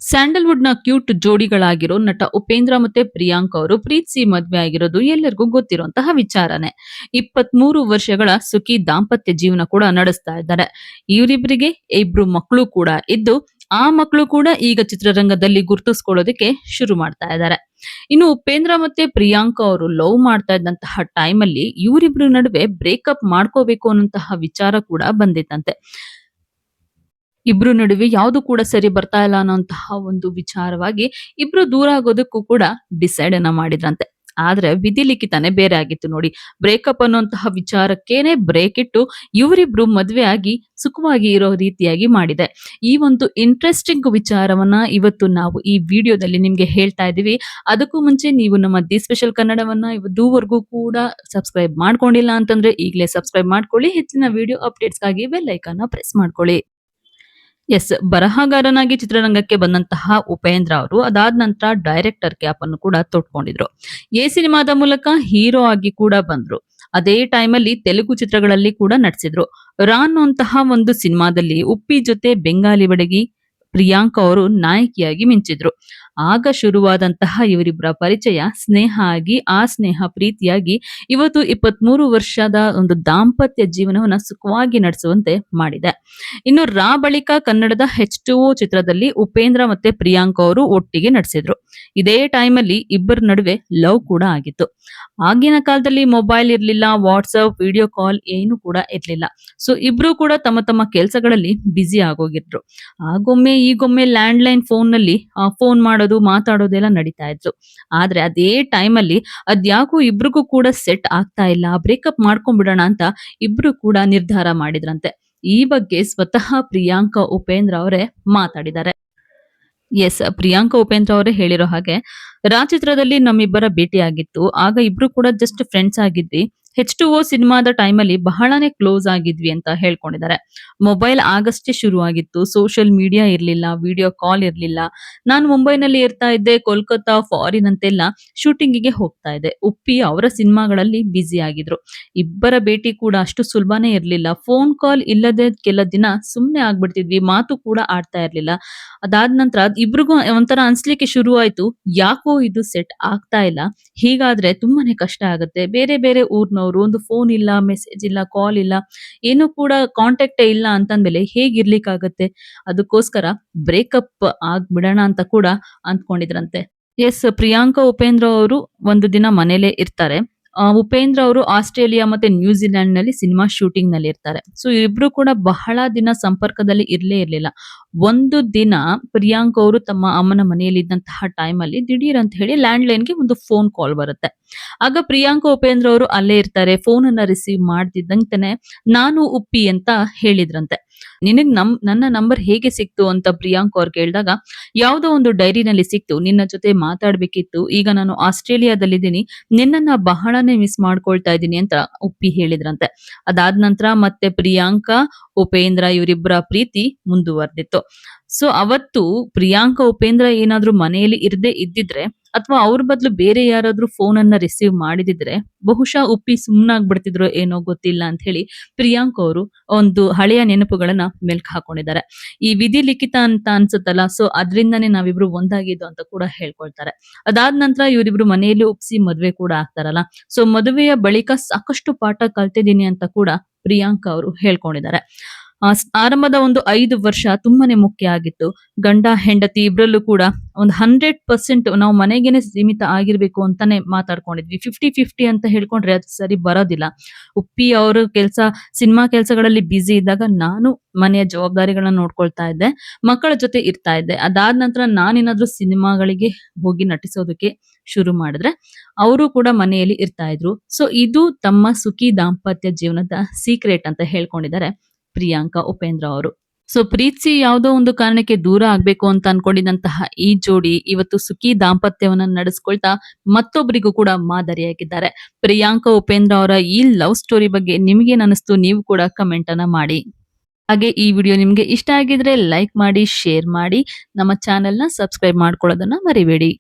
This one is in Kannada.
ಸ್ಯಾಂಡಲ್‌ವುಡ್‌ನ ಕ್ಯೂಟ್ ಜೋಡಿಗಳಾಗಿರೋ ನಟ ಉಪೇಂದ್ರ ಮತ್ತೆ ಪ್ರಿಯಾಂಕಾ ಅವರು ಪ್ರೀತಿಸಿ ಮದ್ವೆ ಆಗಿರೋದು ಎಲ್ಲರಿಗೂ ಗೊತ್ತಿರುವಂತಹ ವಿಚಾರನೇ. 23 ವರ್ಷಗಳ ಸುಖಿ ದಾಂಪತ್ಯ ಜೀವನ ಕೂಡ ನಡೆಸ್ತಾ ಇದ್ದಾರೆ. ಇವರಿಬ್ಬರಿಗೆ ಇಬ್ರು ಮಕ್ಕಳು ಕೂಡ ಇದ್ದು, ಆ ಮಕ್ಕಳು ಕೂಡ ಈಗ ಚಿತ್ರರಂಗದಲ್ಲಿ ಗುರುತಿಸ್ಕೊಳ್ಳೋದಕ್ಕೆ ಶುರು ಮಾಡ್ತಾ ಇದ್ದಾರೆ. ಇನ್ನು ಉಪೇಂದ್ರ ಮತ್ತೆ ಪ್ರಿಯಾಂಕಾ ಅವರು ಲವ್ ಮಾಡ್ತಾ ಇದ್ದಂತಹ ಟೈಮಲ್ಲಿ ಇವರಿಬ್ರು ನಡುವೆ ಬ್ರೇಕಪ್ ಮಾಡ್ಕೋಬೇಕು ಅನ್ನುವಂತಹ ವಿಚಾರ ಕೂಡ ಬಂದಿತ್ತಂತೆ. ಇಬ್ರು ನಡುವೆ ಯಾವ್ದು ಕೂಡ ಸರಿ ಬರ್ತಾ ಇಲ್ಲ ಅನ್ನೋಂತಹ ಒಂದು ವಿಚಾರವಾಗಿ ಇಬ್ರು ದೂರ ಆಗೋದಕ್ಕೂ ಕೂಡ ಡಿಸೈಡ್ ಅನ್ನ ಮಾಡಿದ್ರಂತೆ. ಆದ್ರೆ ವಿಧಿ ಲಿಖಿತನೇ ಬೇರೆ ಆಗಿತ್ತು ನೋಡಿ. ಬ್ರೇಕಪ್ ಅನ್ನುವಂತಹ ವಿಚಾರಕ್ಕೇನೆ ಬ್ರೇಕ್ ಇಟ್ಟು ಇವರಿಬ್ರು ಮದ್ವೆ ಆಗಿ ಸುಖವಾಗಿ ಇರೋ ರೀತಿಯಾಗಿ ಮಾಡಿದೆ. ಈ ಒಂದು ಇಂಟ್ರೆಸ್ಟಿಂಗ್ ವಿಚಾರವನ್ನ ಇವತ್ತು ನಾವು ಈ ವಿಡಿಯೋದಲ್ಲಿ ನಿಮ್ಗೆ ಹೇಳ್ತಾ ಇದೀವಿ. ಅದಕ್ಕೂ ಮುಂಚೆ ನೀವು ನಮ್ಮ ದಿ ಸ್ಪೆಷಲ್ ಕನ್ನಡವನ್ನ ಇದುವರೆಗೂ ಕೂಡ ಸಬ್ಸ್ಕ್ರೈಬ್ ಮಾಡ್ಕೊಂಡಿಲ್ಲ ಅಂತಂದ್ರೆ ಈಗಲೇ ಸಬ್ಸ್ಕ್ರೈಬ್ ಮಾಡ್ಕೊಳ್ಳಿ. ಹೆಚ್ಚಿನ ವಿಡಿಯೋ ಅಪ್ಡೇಟ್ಸ್ಗಾಗಿ ಬೆಲ್ ಐಕಾನ್ ಪ್ರೆಸ್ ಮಾಡ್ಕೊಳ್ಳಿ. ಎಸ್, ಬರಹಗಾರನಾಗಿ ಚಿತ್ರರಂಗಕ್ಕೆ ಬಂದಂತಹ ಉಪೇಂದ್ರ ಅವರು ಅದಾದ ನಂತರ ಡೈರೆಕ್ಟರ್ ಕ್ಯಾಪ್ ಅನ್ನು ಕೂಡ ತೊಟ್ಕೊಂಡಿದ್ರು. ಎ ಸಿನಿಮಾದ ಮೂಲಕ ಹೀರೋ ಆಗಿ ಕೂಡ ಬಂದ್ರು. ಅದೇ ಟೈಮಲ್ಲಿ ತೆಲುಗು ಚಿತ್ರಗಳಲ್ಲಿ ಕೂಡ ನಟಿಸಿದ್ರು. ರಾನ್ ಅಂತಹ ಒಂದು ಸಿನಿಮಾದಲ್ಲಿ ಉಪ್ಪಿ ಜೊತೆ ಬೆಂಗಾಲಿ ಬಡಗಿ ಪ್ರಿಯಾಂಕಾ ಅವರು ನಾಯಕಿಯಾಗಿ ಮಿಂಚಿದ್ರು. ಆಗ ಶುರುವಾದಂತಹ ಇವರಿಬ್ಬರ ಪರಿಚಯ ಸ್ನೇಹ ಆಗಿ, ಆ ಸ್ನೇಹ ಪ್ರೀತಿಯಾಗಿ ಇವತ್ತು 23 ವರ್ಷದ ಒಂದು ದಾಂಪತ್ಯ ಜೀವನವನ್ನ ಸುಖವಾಗಿ ನಡೆಸುವಂತೆ ಮಾಡಿದೆ. ಇನ್ನು ರಾ ಬಳಿಕ ಕನ್ನಡದ H2O ಚಿತ್ರದಲ್ಲಿ ಉಪೇಂದ್ರ ಮತ್ತೆ ಪ್ರಿಯಾಂಕಾ ಅವರು ಒಟ್ಟಿಗೆ ನಟಿಸಿದ್ರು. ಇದೇ ಟೈಮಲ್ಲಿ ಇಬ್ಬರ ನಡುವೆ ಲವ್ ಕೂಡ ಆಗಿತ್ತು. ಆಗಿನ ಕಾಲದಲ್ಲಿ ಮೊಬೈಲ್ ಇರ್ಲಿಲ್ಲ, ವಾಟ್ಸ್ಆಪ್, ವಿಡಿಯೋ ಕಾಲ್ ಏನು ಕೂಡ ಇರ್ಲಿಲ್ಲ. ಸೊ ಇಬ್ರು ಕೂಡ ತಮ್ಮ ತಮ್ಮ ಕೆಲಸಗಳಲ್ಲಿ ಬ್ಯುಸಿ ಆಗೋಗಿದ್ರು. ಆಗೊಮ್ಮೆ ಈಗೊಮ್ಮೆ ಲ್ಯಾಂಡ್‌ಲೈನ್ ಫೋನ್‌ನಲ್ಲಿ ಫೋನ್ ಮಾಡೋದು, ಮಾತಾಡೋದೆಲ್ಲ ನಡೀತಾ ಇತ್ತು. ಆದ್ರೆ ಅದೇ ಟೈಮಲ್ಲಿ ಅದ್ಯಾಕೋ ಇಬ್ರಿಗೂ ಕೂಡ ಸೆಟ್ ಆಗ್ತಾ ಇಲ್ಲ, ಬ್ರೇಕಪ್ ಮಾಡ್ಕೊಂಡ್ಬಿಡೋಣ ಅಂತ ಇಬ್ರು ಕೂಡ ನಿರ್ಧಾರ ಮಾಡಿದ್ರಂತೆ. ಈ ಬಗ್ಗೆ ಸ್ವತಃ ಪ್ರಿಯಾಂಕಾ ಉಪೇಂದ್ರ ಅವರೇ ಮಾತಾಡಿದ್ದಾರೆ. ಎಸ್, ಪ್ರಿಯಾಂಕಾ ಉಪೇಂದ್ರ ಅವರೇ ಹೇಳಿರೋ ಹಾಗೆ, ಚಿತ್ರದಲ್ಲಿ ನಮ್ಮಿಬ್ಬರ ಭೇಟಿಯಾಗಿತ್ತು. ಆಗ ಇಬ್ರು ಕೂಡ ಜಸ್ಟ್ ಫ್ರೆಂಡ್ಸ್ ಆಗಿದ್ವಿ. H2O ಸಿನಿಮಾದ ಟೈಮಲ್ಲಿ ಬಹಳನೇ ಕ್ಲೋಸ್ ಆಗಿದ್ವಿ ಅಂತ ಹೇಳ್ಕೊಂಡಿದ್ದಾರೆ. ಮೊಬೈಲ್ ಆಗಷ್ಟೇ ಶುರುವಾಗಿತ್ತು. ಸೋಷಿಯಲ್ ಮೀಡಿಯಾ ಇರ್ಲಿಲ್ಲ, ವಿಡಿಯೋ ಕಾಲ್ ಇರ್ಲಿಲ್ಲ. ನಾನು ಮುಂಬೈನಲ್ಲಿ ಇರ್ತಾ ಇದ್ದೆ, ಕೋಲ್ಕತ್ತಾ, ಫಾರಿನ್ ಅಂತೆಲ್ಲ ಶೂಟಿಂಗಿಗೆ ಹೋಗ್ತಾ ಇದ್ದೆ. ಉಪ್ಪಿ ಅವರ ಸಿನಿಮಾಗಳಲ್ಲಿ ಬ್ಯುಸಿ ಆಗಿದ್ರು. ಇಬ್ಬರ ಭೇಟಿ ಕೂಡ ಅಷ್ಟು ಸುಲಭನೇ ಇರ್ಲಿಲ್ಲ. ಫೋನ್ ಕಾಲ್ ಇಲ್ಲದೆ ಕೆಲ ದಿನ ಸುಮ್ನೆ ಆಗ್ಬಿಡ್ತಿದ್ವಿ. ಮಾತು ಕೂಡ ಆಡ್ತಾ ಇರ್ಲಿಲ್ಲ. ಅದಾದ ನಂತರ ಇಬ್ರಿಗೂ ಒಂಥರ ಅನ್ಸ್ಲಿಕ್ಕೆ ಶುರು ಆಯ್ತು. ಯಾಕೋ ಇದು ಸೆಟ್ ಆಗ್ತಾ ಇಲ್ಲ. ಹೀಗಾದ್ರೆ ತುಂಬಾನೇ ಕಷ್ಟ ಆಗುತ್ತೆ. ಬೇರೆ ಬೇರೆ ಊರ್ನವ್ರು, ಒಂದು ಫೋನ್ ಇಲ್ಲ, ಮೆಸೇಜ್ ಇಲ್ಲ, ಕಾಲ್ ಇಲ್ಲ, ಏನು ಕೂಡ ಕಾಂಟ್ಯಾಕ್ಟೇ ಇಲ್ಲ ಅಂತಂದ್ಮೇಲೆ ಹೇಗಿರ್ಲಿಕ್ಕಾಗತ್ತೆ? ಅದಕ್ಕೋಸ್ಕರ ಬ್ರೇಕಪ್ ಆಗ್ಬಿಡೋಣ ಅಂತ ಕೂಡ ಅಂದ್ಕೊಂಡಿದ್ರಂತೆ. ಎಸ್, ಪ್ರಿಯಾಂಕಾ ಉಪೇಂದ್ರ ಅವರು ಒಂದು ದಿನ ಮನೇಲೇ ಇರ್ತಾರೆ. ಉಪೇಂದ್ರ ಅವರು ಆಸ್ಟ್ರೇಲಿಯಾ ಮತ್ತೆ ನ್ಯೂಜಿಲೆಂಡ್‌ನಲ್ಲಿ ಸಿನಿಮಾ ಶೂಟಿಂಗ್‌ನಲ್ಲಿ ಇರ್ತಾರೆ. ಸೊ ಇಬ್ರು ಕೂಡ ಬಹಳ ದಿನ ಸಂಪರ್ಕದಲ್ಲಿ ಇರ್ಲೇ ಇರ್ಲಿಲ್ಲ. ಒಂದು ದಿನ ಪ್ರಿಯಾಂಕಾ ಅವರು ತಮ್ಮ ಅಮ್ಮನ ಮನೆಯಲ್ಲಿದ್ದಂತಹ ಟೈಮಲ್ಲಿ ದಿಢೀರ್ ಅಂತ ಹೇಳಿ ಲ್ಯಾಂಡ್‌ಲೈನ್‌ಗೆ ಒಂದು ಫೋನ್ ಕಾಲ್ ಬರುತ್ತೆ. ಆಗ ಪ್ರಿಯಾಂಕಾ ಉಪೇಂದ್ರ ಅವರು ಅಲ್ಲೇ ಇರ್ತಾರೆ. ಫೋನನ್ನ ರಿಸೀವ್ ಮಾಡ್ತಿದ್ದಂತೆನೆ ನಾನು ಉಪ್ಪಿ ಅಂತ ಹೇಳಿದ್ರಂತೆ. ನಿನಗ್ ನನ್ನ ನಂಬರ್ ಹೇಗೆ ಸಿಕ್ತು ಅಂತ ಪ್ರಿಯಾಂಕಾ ಅವ್ರು ಕೇಳಿದಾಗ, ಯಾವುದೋ ಒಂದು ಡೈರಿನಲ್ಲಿ ಸಿಕ್ತು. ನಿನ್ನ ಜೊತೆ ಮಾತಾಡ್ಬೇಕಿತ್ತು. ಈಗ ನಾನು ಆಸ್ಟ್ರೇಲಿಯಾದಲ್ಲಿದ್ದೀನಿ. ನಿನ್ನನ್ನ ಬಹಳನೇ ಮಿಸ್ ಮಾಡ್ಕೊಳ್ತಾ ಇದ್ದೀನಿ ಅಂತ ಉಪ್ಪಿ ಹೇಳಿದ್ರಂತೆ. ಅದಾದ ನಂತರ ಮತ್ತೆ ಪ್ರಿಯಾಂಕಾ, ಉಪೇಂದ್ರ ಇವರಿಬ್ಬರ ಪ್ರೀತಿ ಮುಂದುವರೆದಿತ್ತು. ಸೊ ಅವತ್ತು ಪ್ರಿಯಾಂಕಾ ಉಪೇಂದ್ರ ಏನಾದ್ರೂ ಮನೆಯಲ್ಲಿ ಇರದೇ ಇದ್ದಿದ್ರೆ ಅಥವಾ ಅವ್ರ ಬದಲು ಬೇರೆ ಯಾರಾದ್ರೂ ಫೋನ್ ಅನ್ನ ರಿಸೀವ್ ಮಾಡಿದಿದ್ರೆ ಬಹುಶಃ ಉಪ್ಪಿ ಸುಮ್ನಾಗ್ಬಿಡ್ತಿದ್ರು ಏನೋ ಗೊತ್ತಿಲ್ಲ ಅಂತ ಹೇಳಿ ಪ್ರಿಯಾಂಕಾ ಅವರು ಒಂದು ಹಳೆಯ ನೆನಪುಗಳನ್ನ ಮೆಲ್ಕ್ ಹಾಕೊಂಡಿದ್ದಾರೆ. ಈ ವಿಧಿ ಲಿಖಿತ ಅಂತ ಅನ್ಸುತ್ತಲ್ಲ, ಸೊ ಅದ್ರಿಂದಾನೇ ನಾವಿಬ್ರು ಒಂದಾಗಿದ್ದು ಅಂತ ಕೂಡ ಹೇಳ್ಕೊಳ್ತಾರೆ. ಅದಾದ ನಂತರ ಇವರಿಬ್ರು ಮನೆಯಲ್ಲಿ ಒಪ್ಸಿ ಮದ್ವೆ ಕೂಡ ಆಗ್ತಾರಲ್ಲ. ಸೊ ಮದುವೆಯ ಬಳಿಕ ಸಾಕಷ್ಟು ಪಾಠ ಕಲ್ತಿದ್ದೀನಿ ಅಂತ ಕೂಡ ಪ್ರಿಯಾಂಕಾ ಅವರು ಹೇಳ್ಕೊಂಡಿದ್ದಾರೆ. ಆರಂಭದ ಒಂದು 5 ವರ್ಷ ತುಂಬಾನೇ ಮುಖ್ಯ ಆಗಿತ್ತು. ಗಂಡ ಹೆಂಡತಿ ಇಬ್ರಲ್ಲೂ ಕೂಡ ಒಂದು 100% ನಾವು ಮನೆಗೇನೆ ಸೀಮಿತ ಆಗಿರ್ಬೇಕು ಅಂತಾನೆ ಮಾತಾಡ್ಕೊಂಡಿದ್ವಿ. 50-50 ಅಂತ ಹೇಳ್ಕೊಂಡ್ರೆ ಅದು ಸರಿ ಬರೋದಿಲ್ಲ. ಉಪ್ಪಿ ಅವರು ಸಿನಿಮಾ ಕೆಲಸಗಳಲ್ಲಿ ಬ್ಯುಸಿ ಇದ್ದಾಗ ನಾನು ಮನೆಯ ಜವಾಬ್ದಾರಿಗಳನ್ನ ನೋಡ್ಕೊಳ್ತಾ ಇದ್ದೆ. ಮಕ್ಕಳ ಜೊತೆ ಇರ್ತಾ ಇದ್ದೆ. ಅದಾದ ನಂತರ ನಾನೇನಾದ್ರೂ ಸಿನಿಮಾಗಳಿಗೆ ಹೋಗಿ ನಟಿಸೋದಕ್ಕೆ ಶುರು ಮಾಡಿದ್ರೆ ಅವರು ಕೂಡ ಮನೆಯಲ್ಲಿ ಇರ್ತಾ ಇದ್ರು. ಸೊ ಇದು ತಮ್ಮ ಸುಖಿ ದಾಂಪತ್ಯ ಜೀವನದ ಸೀಕ್ರೆಟ್ ಅಂತ ಹೇಳ್ಕೊಂಡಿದ್ದಾರೆ ಪ್ರಿಯಾಂಕಾ ಉಪೇಂದ್ರ ಅವರು. ಸೊ ಪ್ರೀತಿಸಿ ಯಾವುದೋ ಒಂದು ಕಾರಣಕ್ಕೆ ದೂರ ಆಗ್ಬೇಕು ಅಂತ ಅನ್ಕೊಂಡಿದಂತಹ ಈ ಜೋಡಿ ಇವತ್ತು ಸುಖಿ ದಾಂಪತ್ಯವನ್ನ ನಡೆಸ್ಕೊಳ್ತಾ ಮತ್ತೊಬ್ಬರಿಗೂ ಕೂಡ ಮಾದರಿಯಾಗಿದ್ದಾರೆ. ಪ್ರಿಯಾಂಕಾ ಉಪೇಂದ್ರ ಅವರ ಈ ಲವ್ ಸ್ಟೋರಿ ಬಗ್ಗೆ ನಿಮ್ಗೇನ್ ಅನಿಸ್ತು? ನೀವು ಕೂಡ ಕಮೆಂಟ್ ಅನ್ನ ಮಾಡಿ. ಹಾಗೆ ಈ ವಿಡಿಯೋ ನಿಮ್ಗೆ ಇಷ್ಟ ಆಗಿದ್ರೆ ಲೈಕ್ ಮಾಡಿ, ಶೇರ್ ಮಾಡಿ, ನಮ್ಮ ಚಾನೆಲ್‌ನ ಸಬ್ಸ್ಕ್ರೈಬ್ ಮಾಡ್ಕೊಳ್ಳೋದನ್ನ ಮರಿಬೇಡಿ.